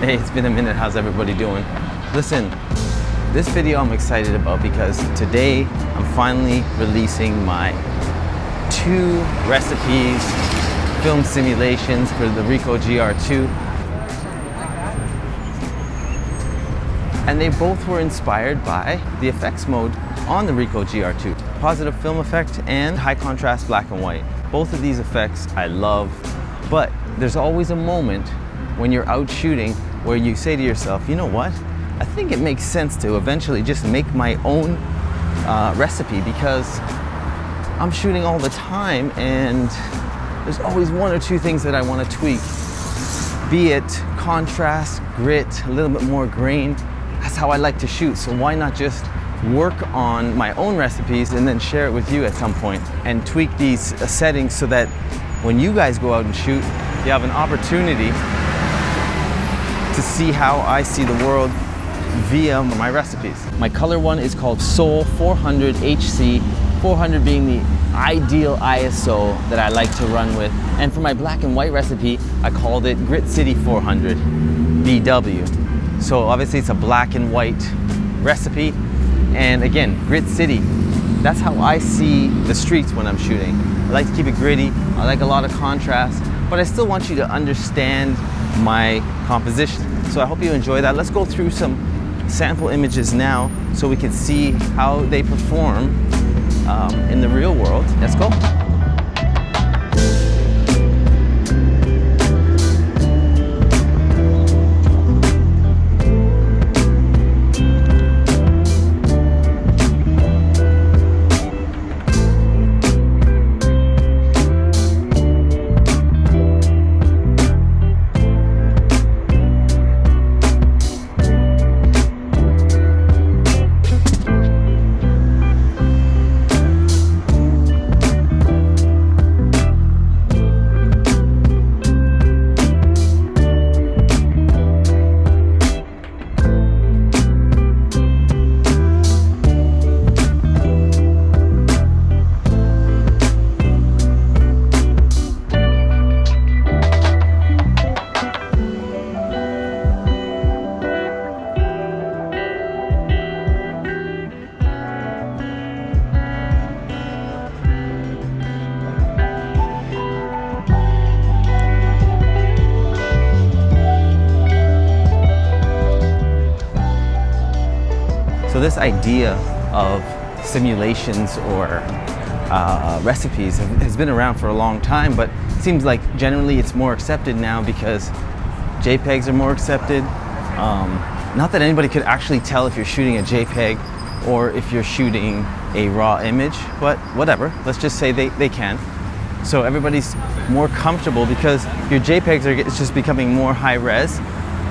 Hey, it's been a minute. How's everybody doing? Listen, this video I'm excited about because today I'm finally releasing my 2 recipes, film simulations for the Ricoh GR II. And they both were inspired by the effects mode on the Ricoh GR II. Positive film effect and high contrast black and white. Both of these effects I love, but there's always a moment when you're out shooting where you say to yourself, you know what? I think it makes sense to eventually just make my own recipe because I'm shooting all the time and there's always 1 or 2 things that I want to tweak. Be it contrast, grit, a little bit more grain. That's how I like to shoot, so why not just work on my own recipes and then share it with you at some point and tweak these settings so that when you guys go out and shoot, you have an opportunity to see how I see the world via my recipes. My color one is called Soul 400 HC, 400 being the ideal ISO that I like to run with. And for my black and white recipe, I called it Grit City 400 BW. So obviously it's a black and white recipe. And again, Grit City, that's how I see the streets when I'm shooting. I like to keep it gritty, I like a lot of contrast, but I still want you to understand my composition. So I hope you enjoy that. Let's go through some sample images now so we can see how they perform in the real world. Let's go. So this idea of simulations or recipes has been around for a long time, but it seems like generally it's more accepted now because JPEGs are more accepted. Not that anybody could actually tell if you're shooting a JPEG or if you're shooting a raw image, but whatever, let's just say they can. So everybody's more comfortable because your JPEGs it's just becoming more high res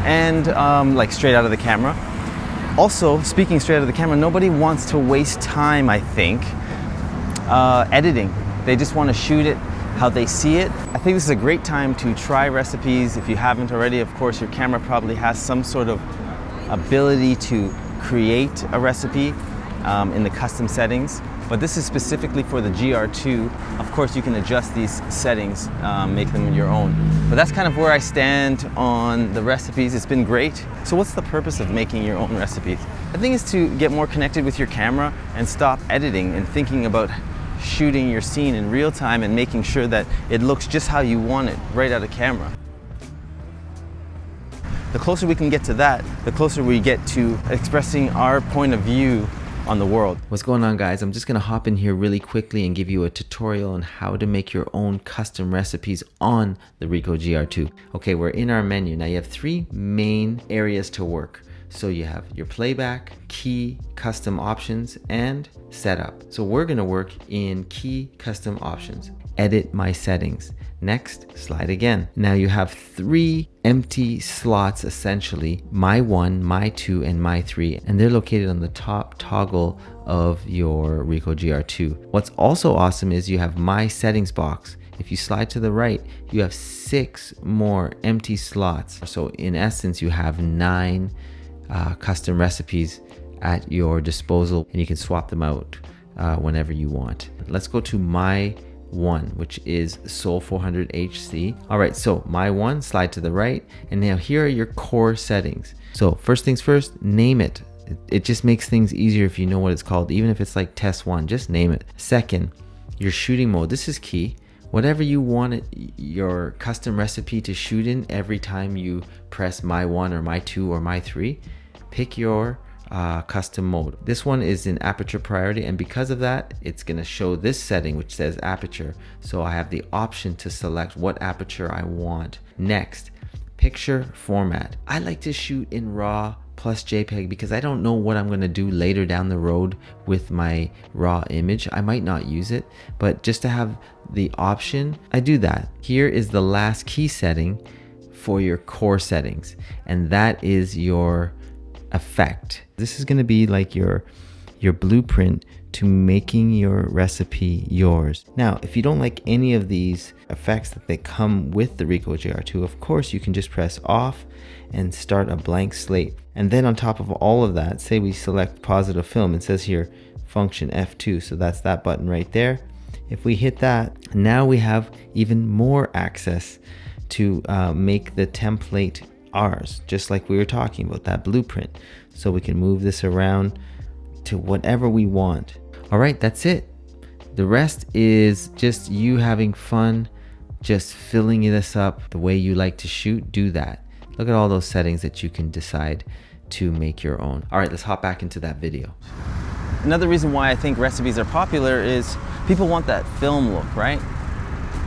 and like straight out of the camera. Also, speaking straight out of the camera, nobody wants to waste time, I think, editing. They just want to shoot it how they see it. I think this is a great time to try recipes. If you haven't already, of course, your camera probably has some sort of ability to create a recipe in the custom settings. But this is specifically for the GR II. Of course, you can adjust these settings, make them your own. But that's kind of where I stand on the recipes. It's been great. So what's the purpose of making your own recipes? I think it's to get more connected with your camera and stop editing and thinking about shooting your scene in real time and making sure that it looks just how you want it right out of camera. The closer we can get to that, the closer we get to expressing our point of view on the world. What's going on, guys? I'm just gonna hop in here really quickly and give you a tutorial on how to make your own custom recipes on the Ricoh GR II. Okay, we're in our menu. Now you have 3 main areas to work. So you have your playback, key, custom options, and setup. So we're gonna work in key custom options. Edit my settings. Next, slide again. Now you have 3 empty slots essentially, my 1, my 2, and my 3, and they're located on the top toggle of your Ricoh GR II. What's also awesome is you have my settings box. If you slide to the right, you have 6 more empty slots. So in essence, you have 9 custom recipes at your disposal, and you can swap them out whenever you want. Let's go to my one, which is Soul 400 HC. All right, so my one, slide to the right, and now here are your core settings. So first things first, name it. It just makes things easier if you know what it's called. Even if it's like test one, just name it. Second, your shooting mode. This is key. Whatever you want your custom recipe to shoot in every time you press my 1 or my 2 or my 3, pick your custom mode. This one is in aperture priority, and because of that, it's going to show this setting which says aperture. So I have the option to select what aperture I want. Next, picture format. I like to shoot in RAW plus JPEG because I don't know what I'm going to do later down the road with my raw image. I might not use it, but just to have the option, I do that. Here is the last key setting for your core settings, and that is your effect. This is going to be like your blueprint to making your recipe yours. Now, if you don't like any of these effects that they come with the Ricoh GR II, of course you can just press off and start a blank slate. And then on top of all of that, say we select positive film, it says here function F2, so that's that button right there. If we hit that, now we have even more access to make the template ours, just like we were talking about, that blueprint. So we can move this around to whatever we want. All right, that's it. The rest is just you having fun, just filling this up the way you like to shoot. Do that. Look at all those settings that you can decide to make your own. All right, let's hop back into that video. Another reason why I think recipes are popular is people want that film look, right?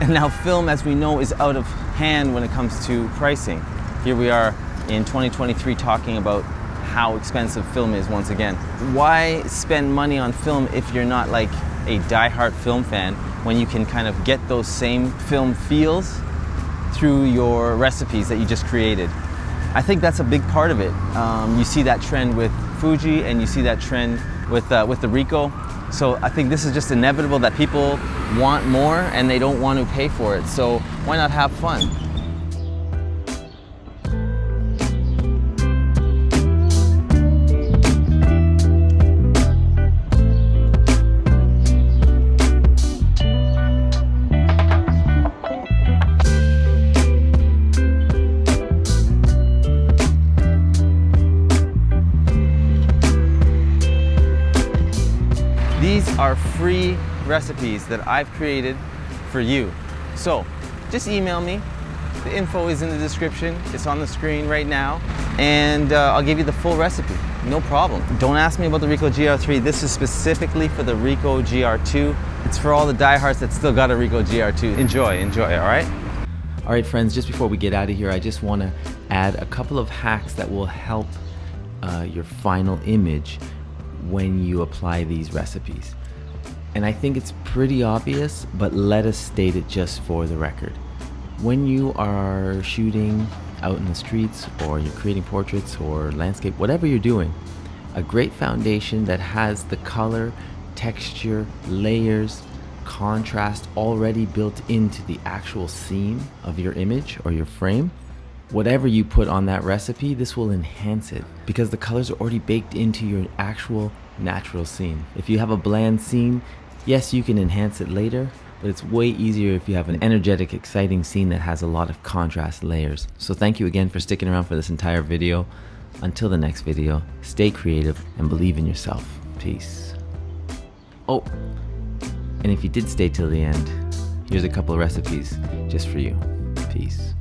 And now film, as we know, is out of hand when it comes to pricing. Here we are in 2023 talking about how expensive film is once again. Why spend money on film if you're not like a die-hard film fan when you can kind of get those same film feels through your recipes that you just created? I think that's a big part of it. You see that trend with Fuji and you see that trend with the Ricoh. So I think this is just inevitable that people want more and they don't want to pay for it. So why not have fun? These are free recipes that I've created for you. So just email me. The info is in the description. It's on the screen right now. And I'll give you the full recipe. No problem. Don't ask me about the Ricoh GR III. This is specifically for the Ricoh GR II. It's for all the diehards that still got a Ricoh GR II. Enjoy, all right? All right, friends, just before we get out of here, I just want to add a couple of hacks that will help your final image when you apply these recipes. And I think it's pretty obvious, but let us state it just for the record. When you are shooting out in the streets, or you're creating portraits or landscape, whatever you're doing, a great foundation that has the color, texture, layers, contrast already built into the actual scene of your image or your frame, whatever you put on that recipe, this will enhance it because the colors are already baked into your actual natural scene. If you have a bland scene, yes, you can enhance it later, but it's way easier if you have an energetic, exciting scene that has a lot of contrast layers. So thank you again for sticking around for this entire video. Until the next video, stay creative and believe in yourself. Peace. Oh, and if you did stay till the end, here's a couple of recipes just for you. Peace.